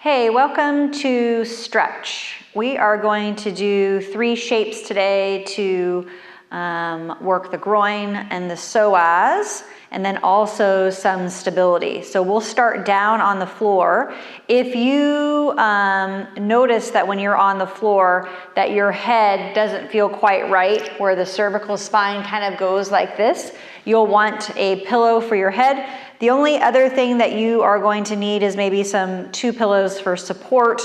Hey, welcome to Stretch. We are going to do 3 shapes today to work the groin and the psoas, and then also some stability. So we'll start down on the floor. If you notice that when you're on the floor that your head doesn't feel quite right, where the cervical spine kind of goes like this, you'll want a pillow for your head. The only other thing that you are going to need is maybe 2 pillows for support.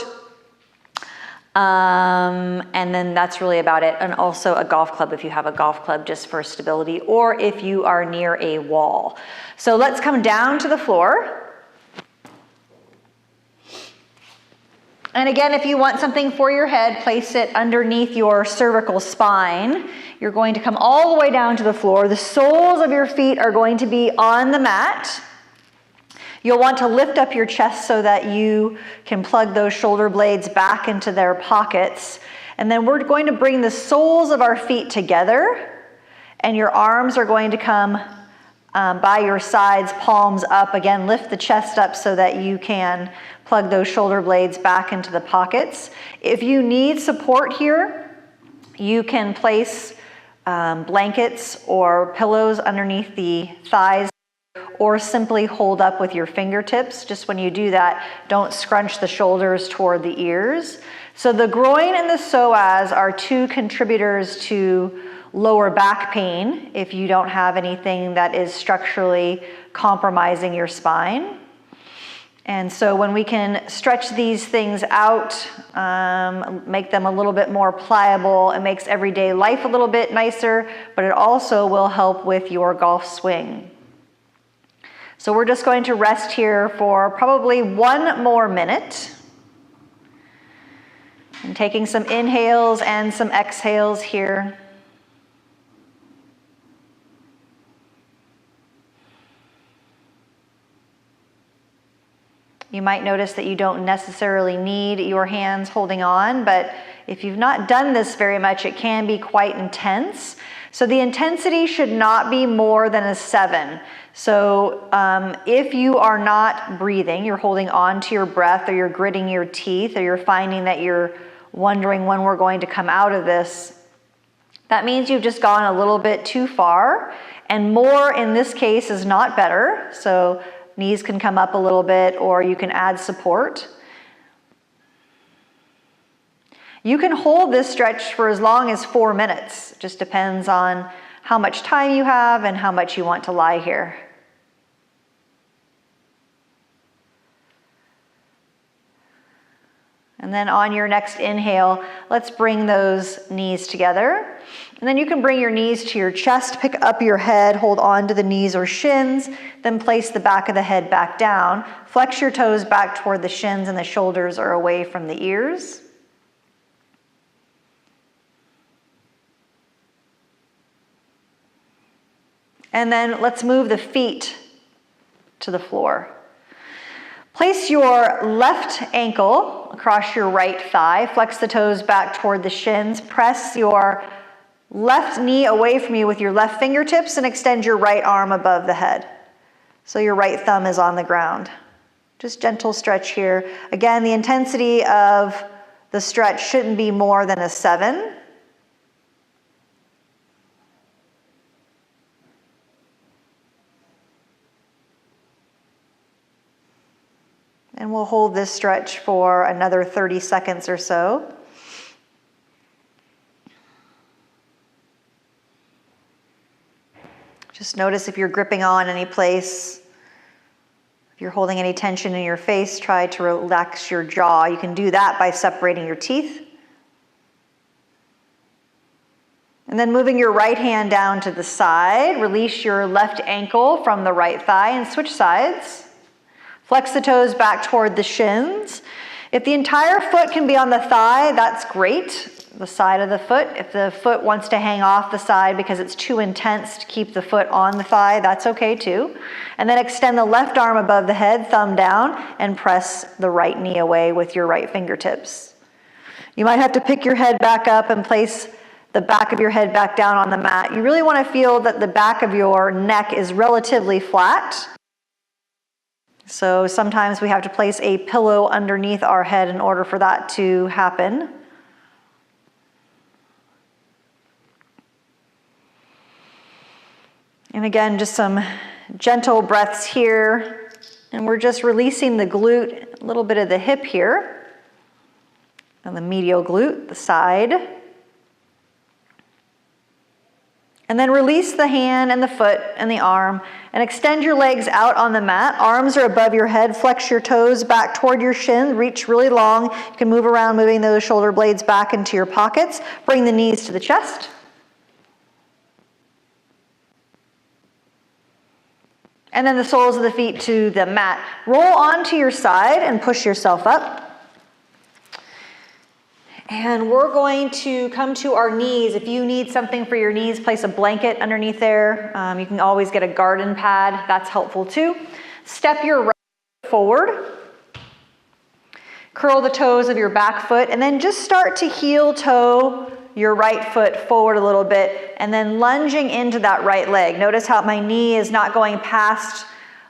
And then that's really about it. And also a golf club if you have a golf club, just for stability, or if you are near a wall. So let's come down to the floor. And again, if you want something for your head, place it underneath your cervical spine. You're going to come all the way down to the floor. The soles of your feet are going to be on the mat. You'll want to lift up your chest so that you can plug those shoulder blades back into their pockets. And then we're going to bring the soles of our feet together, and your arms are going to come by your sides, palms up. Again, lift the chest up so that you can plug those shoulder blades back into the pockets. If you need support here, you can place blankets or pillows underneath the thighs, or simply hold up with your fingertips. Just when you do that, don't scrunch the shoulders toward the ears. So the groin and the psoas are 2 contributors to lower back pain if you don't have anything that is structurally compromising your spine. And so when we can stretch these things out, make them a little bit more pliable, it makes everyday life a little bit nicer, but it also will help with your golf swing. So we're just going to rest here for probably 1 more minute. And taking some inhales and some exhales here. You might notice that you don't necessarily need your hands holding on, but if you've not done this very much, it can be quite intense. So the intensity should not be more than a 7. So if you are not breathing, you're holding on to your breath, or you're gritting your teeth, or you're finding that you're wondering when we're going to come out of this, that means you've just gone a little bit too far, and more in this case is not better. So knees can come up a little bit, or you can add support. You can hold this stretch for as long as 4 minutes. It just depends on how much time you have and how much you want to lie here. And then on your next inhale, let's bring those knees together. And then you can bring your knees to your chest, pick up your head, hold on to the knees or shins, then place the back of the head back down. Flex your toes back toward the shins, and the shoulders are away from the ears. And then let's move the feet to the floor. Place your left ankle across your right thigh. Flex the toes back toward the shins. Press your left knee away from you with your left fingertips, and extend your right arm above the head. So your right thumb is on the ground. Just gentle stretch here. Again, the intensity of the stretch shouldn't be more than a 7. And we'll hold this stretch for another 30 seconds or so. Just notice if you're gripping on any place. If you're holding any tension in your face, try to relax your jaw. You can do that by separating your teeth. And then moving your right hand down to the side, release your left ankle from the right thigh and switch sides. Flex the toes back toward the shins. If the entire foot can be on the thigh, that's great. The side of the foot. If the foot wants to hang off the side because it's too intense to keep the foot on the thigh, that's okay too. And then extend the left arm above the head, thumb down, and press the right knee away with your right fingertips. You might have to pick your head back up and place the back of your head back down on the mat. You really want to feel that the back of your neck is relatively flat. So sometimes we have to place a pillow underneath our head in order for that to happen. And again, just some gentle breaths here. And we're just releasing the glute, a little bit of the hip here. And the medial glute, the side. And then release the hand and the foot and the arm and extend your legs out on the mat. Arms are above your head. Flex your toes back toward your shin. Reach really long. You can move around, moving those shoulder blades back into your pockets. Bring the knees to the chest. And then the soles of the feet to the mat. Roll onto your side and push yourself up. And we're going to come to our knees. If you need something for your knees, place a blanket underneath there. You can always get a garden pad. That's helpful too. Step your right foot forward. Curl the toes of your back foot, and then just start to heel toe your right foot forward a little bit, and then lunging into that right leg. Notice how my knee is not going past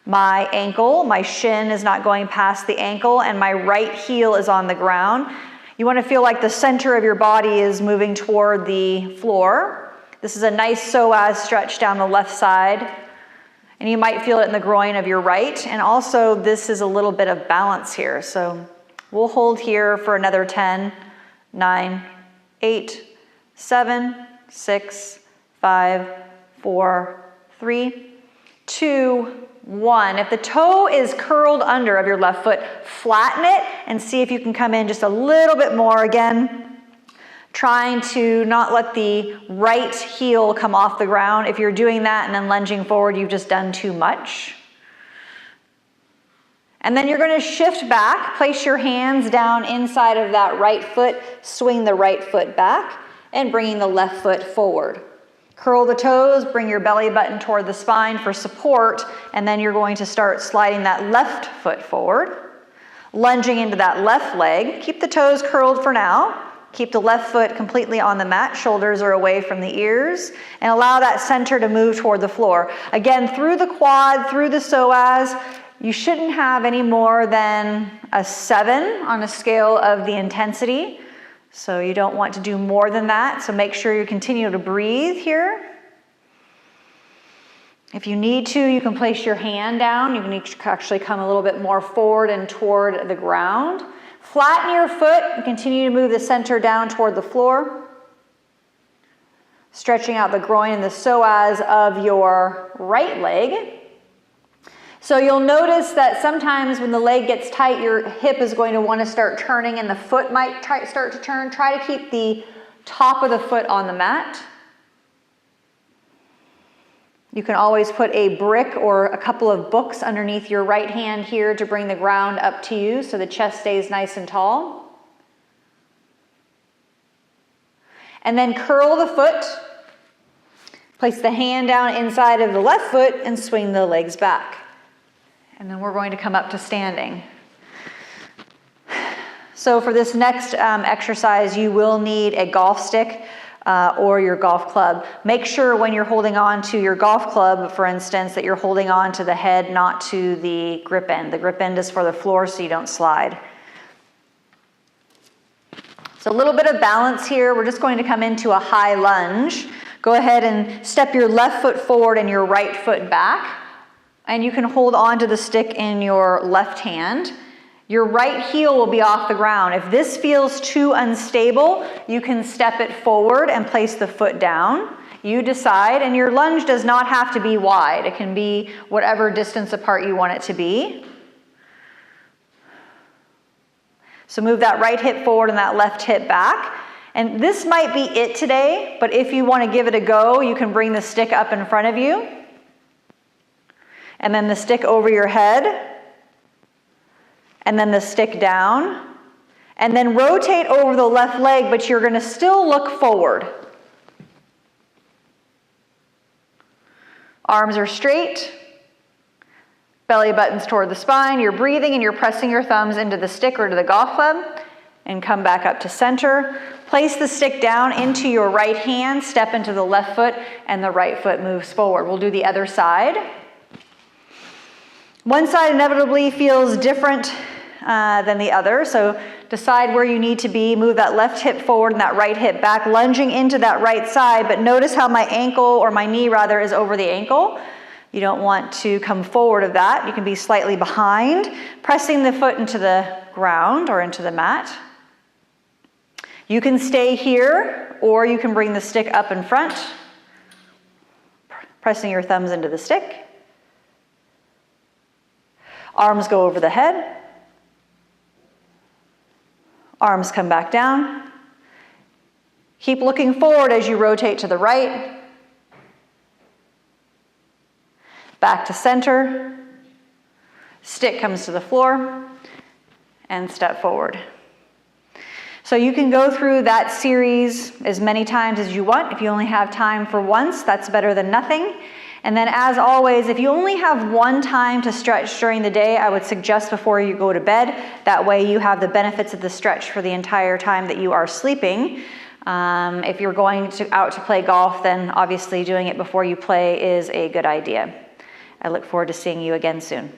my ankle, my shin is not going past the ankle, and my right heel is on the ground. You want to feel like the center of your body is moving toward the floor. This is a nice psoas stretch down the left side, and you might feel it in the groin of your right. And also this is a little bit of balance here. So we'll hold here for another 10, 9, 8, 7, 6, 5, 4, 3, 2, 1. If the toe is curled under of your left foot, flatten it and see if you can come in just a little bit more. Again, trying to not let the right heel come off the ground. If you're doing that and then lunging forward, you've just done too much. And then you're going to shift back, place your hands down inside of that right foot, swing the right foot back, and bringing the left foot forward. Curl the toes, bring your belly button toward the spine for support, and then you're going to start sliding that left foot forward, lunging into that left leg. Keep the toes curled for now. Keep the left foot completely on the mat, shoulders are away from the ears, and allow that center to move toward the floor. Again, through the quad, through the psoas, you shouldn't have any more than a 7 on a scale of the intensity. So you don't want to do more than that. So make sure you continue to breathe here. If you need to, you can place your hand down. You can actually come a little bit more forward and toward the ground. Flatten your foot and continue to move the center down toward the floor. Stretching out the groin and the psoas of your right leg. So you'll notice that sometimes when the leg gets tight, your hip is going to want to start turning and the foot might start to turn. Try to keep the top of the foot on the mat. You can always put a brick or a couple of books underneath your right hand here to bring the ground up to you so the chest stays nice and tall. And then curl the foot. Place the hand down inside of the left foot and swing the legs back. And then we're going to come up to standing. So for this next exercise, you will need a golf stick or your golf club. Make sure when you're holding on to your golf club, for instance, that you're holding on to the head, not to the grip end. The grip end is for the floor so you don't slide. So a little bit of balance here. We're just going to come into a high lunge. Go ahead and step your left foot forward and your right foot back. And you can hold on to the stick in your left hand. Your right heel will be off the ground. If this feels too unstable, you can step it forward and place the foot down. You decide, and your lunge does not have to be wide. It can be whatever distance apart you want it to be. So move that right hip forward and that left hip back. And this might be it today, but if you want to give it a go, you can bring the stick up in front of you. And then the stick over your head, and then the stick down, and then rotate over the left leg, but you're going to still look forward. Arms are straight, belly buttons toward the spine, you're breathing and you're pressing your thumbs into the stick or to the golf club, and come back up to center. Place the stick down into your right hand, step into the left foot, and the right foot moves forward. We'll do the other side. One side inevitably feels different than the other, so decide where you need to be. Move that left hip forward and that right hip back, lunging into that right side, but notice how my ankle, or my knee rather, is over the ankle. You don't want to come forward of that. You can be slightly behind, pressing the foot into the ground or into the mat. You can stay here, or you can bring the stick up in front, pressing your thumbs into the stick. Arms go over the head. Arms come back down. Keep looking forward as you rotate to the right. Back to center. Stick comes to the floor. And step forward. So you can go through that series as many times as you want. If you only have time for once, that's better than nothing. And then as always, if you only have one time to stretch during the day, I would suggest before you go to bed. That way you have the benefits of the stretch for the entire time that you are sleeping. If you're going out to play golf, then obviously doing it before you play is a good idea. I look forward to seeing you again soon.